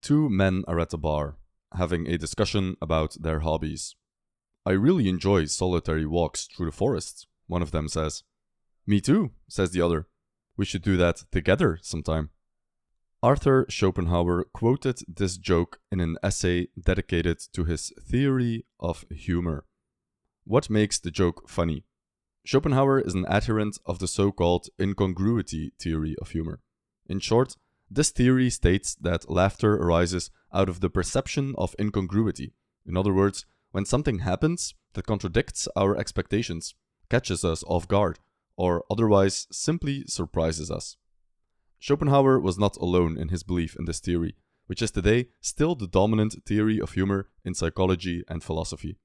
Two men are at a bar, having a discussion about their hobbies. "I really enjoy solitary walks through the forest," one of them says. "Me too," says the other. "We should do that together sometime." Arthur Schopenhauer quoted this joke in an essay dedicated to his theory of humor. What makes the joke funny? Schopenhauer is an adherent of the so-called incongruity theory of humor. In short, this theory states that laughter arises out of the perception of incongruity. In other words, when something happens that contradicts our expectations, catches us off guard, or otherwise simply surprises us. Schopenhauer was not alone in his belief in this theory, which is today still the dominant theory of humor in psychology and philosophy.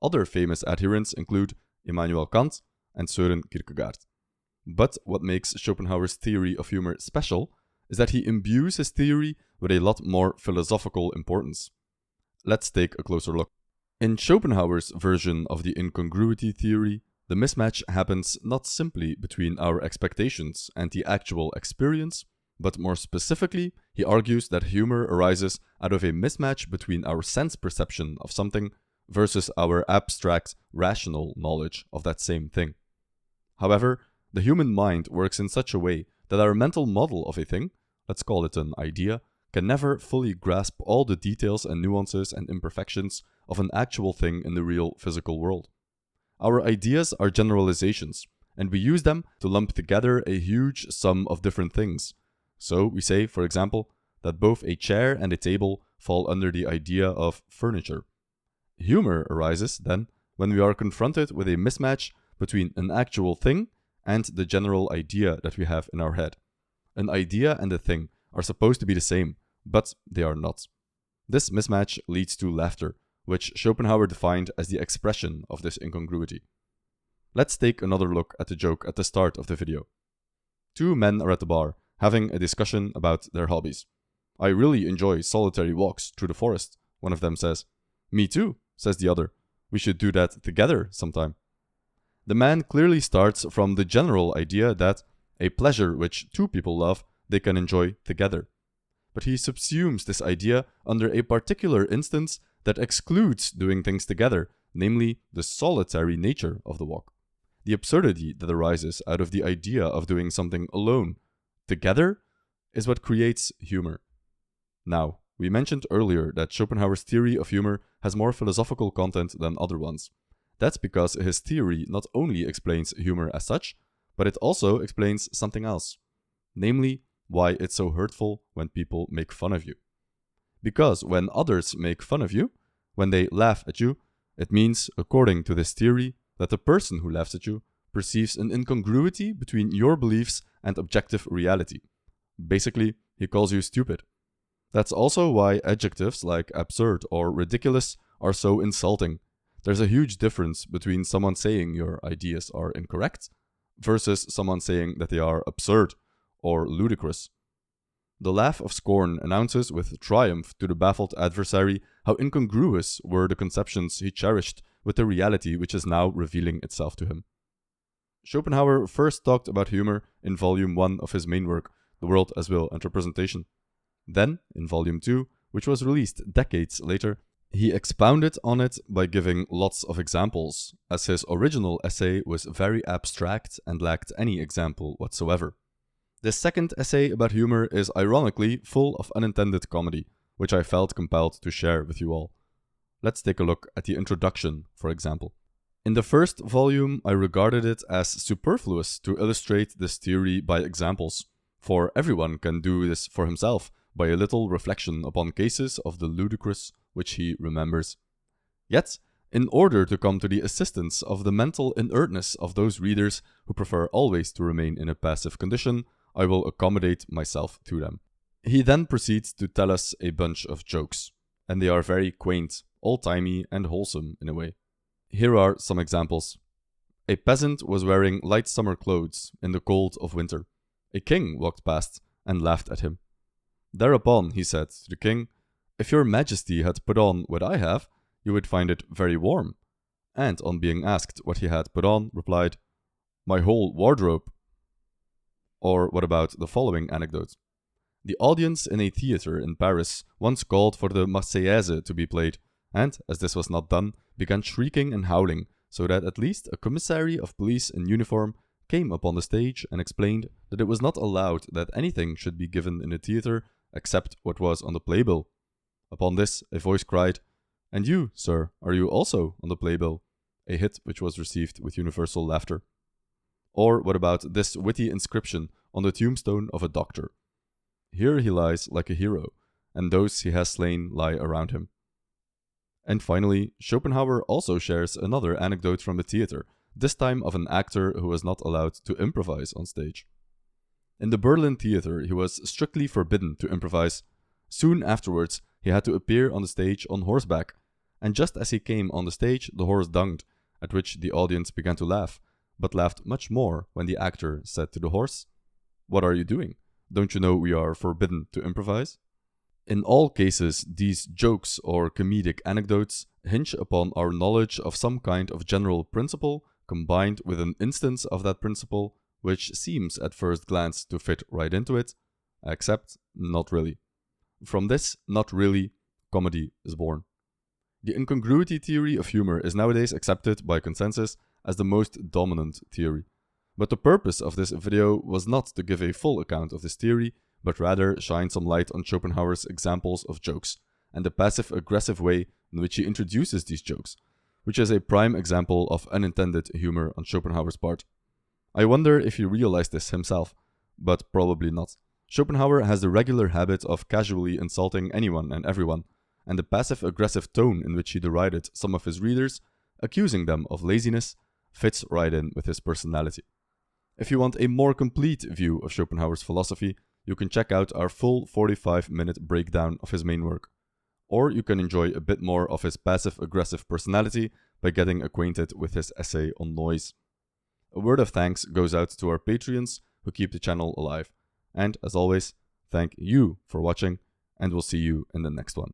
Other famous adherents include Immanuel Kant and Søren Kierkegaard. But what makes Schopenhauer's theory of humor special is that he imbues his theory with a lot more philosophical importance. Let's take a closer look. In Schopenhauer's version of the incongruity theory, the mismatch happens not simply between our expectations and the actual experience, but more specifically, he argues that humor arises out of a mismatch between our sense perception of something versus our abstract, rational knowledge of that same thing. However, the human mind works in such a way that our mental model of a thing, let's call it an idea, can never fully grasp all the details and nuances and imperfections of an actual thing in the real physical world. Our ideas are generalizations, and we use them to lump together a huge sum of different things. So we say, for example, that both a chair and a table fall under the idea of furniture. Humor arises, then, when we are confronted with a mismatch between an actual thing and the general idea that we have in our head. An idea and a thing are supposed to be the same, but they are not. This mismatch leads to laughter, which Schopenhauer defined as the expression of this incongruity. Let's take another look at the joke at the start of the video. Two men are at the bar, having a discussion about their hobbies. "I really enjoy solitary walks through the forest," one of them says. "Me too," says the other. "We should do that together sometime." The man clearly starts from the general idea that a pleasure which two people love, they can enjoy together. But he subsumes this idea under a particular instance that excludes doing things together, namely the solitary nature of the walk. The absurdity that arises out of the idea of doing something alone, together, is what creates humor. Now, we mentioned earlier that Schopenhauer's theory of humor has more philosophical content than other ones. That's because his theory not only explains humor as such, but it also explains something else, namely why it's so hurtful when people make fun of you. Because when others make fun of you, when they laugh at you, it means, according to this theory, that the person who laughs at you perceives an incongruity between your beliefs and objective reality. Basically, he calls you stupid. That's also why adjectives like absurd or ridiculous are so insulting. There's a huge difference between someone saying your ideas are incorrect versus someone saying that they are absurd or ludicrous. The laugh of scorn announces with triumph to the baffled adversary how incongruous were the conceptions he cherished with the reality which is now revealing itself to him. Schopenhauer first talked about humor in Volume 1 of his main work, The World as Will and Representation. Then, in Volume 2, which was released decades later, he expounded on it by giving lots of examples, as his original essay was very abstract and lacked any example whatsoever. This second essay about humor is ironically full of unintended comedy, which I felt compelled to share with you all. Let's take a look at the introduction, for example. In the first volume, I regarded it as superfluous to illustrate this theory by examples, for everyone can do this for himself by a little reflection upon cases of the ludicrous which he remembers. Yet, in order to come to the assistance of the mental inertness of those readers who prefer always to remain in a passive condition, I will accommodate myself to them. He then proceeds to tell us a bunch of jokes, and they are very quaint, old-timey, and wholesome in a way. Here are some examples. A peasant was wearing light summer clothes in the cold of winter. A king walked past and laughed at him. Thereupon he said to the king, "If your majesty had put on what I have, you would find it very warm." And on being asked what he had put on, replied, "My whole wardrobe." Or what about the following anecdote? The audience in a theater in Paris once called for the Marseillaise to be played, and, as this was not done, began shrieking and howling, so that at least a commissary of police in uniform came upon the stage and explained that it was not allowed that anything should be given in the theater except what was on the playbill. Upon this, a voice cried, "And you, sir, are you also on the playbill?" A hit which was received with universal laughter. Or what about this witty inscription on the tombstone of a doctor? "Here he lies like a hero, and those he has slain lie around him." And finally, Schopenhauer also shares another anecdote from the theater, this time of an actor who was not allowed to improvise on stage. In the Berlin theater, he was strictly forbidden to improvise. Soon afterwards, he had to appear on the stage on horseback, and just as he came on the stage, the horse dunged, at which the audience began to laugh, but laughed much more when the actor said to the horse, "What are you doing? Don't you know we are forbidden to improvise?" In all cases, these jokes or comedic anecdotes hinge upon our knowledge of some kind of general principle combined with an instance of that principle which seems at first glance to fit right into it, except not really. From this "not really" comedy is born. The incongruity theory of humor is nowadays accepted by consensus as the most dominant theory. But the purpose of this video was not to give a full account of this theory, but rather shine some light on Schopenhauer's examples of jokes, and the passive-aggressive way in which he introduces these jokes, which is a prime example of unintended humor on Schopenhauer's part. I wonder if he realized this himself, but probably not. Schopenhauer has the regular habit of casually insulting anyone and everyone, and the passive-aggressive tone in which he derided some of his readers, accusing them of laziness, fits right in with his personality. If you want a more complete view of Schopenhauer's philosophy, you can check out our full 45-minute breakdown of his main work. Or you can enjoy a bit more of his passive-aggressive personality by getting acquainted with his essay on noise. A word of thanks goes out to our Patreons who keep the channel alive. And as always, thank you for watching, and we'll see you in the next one.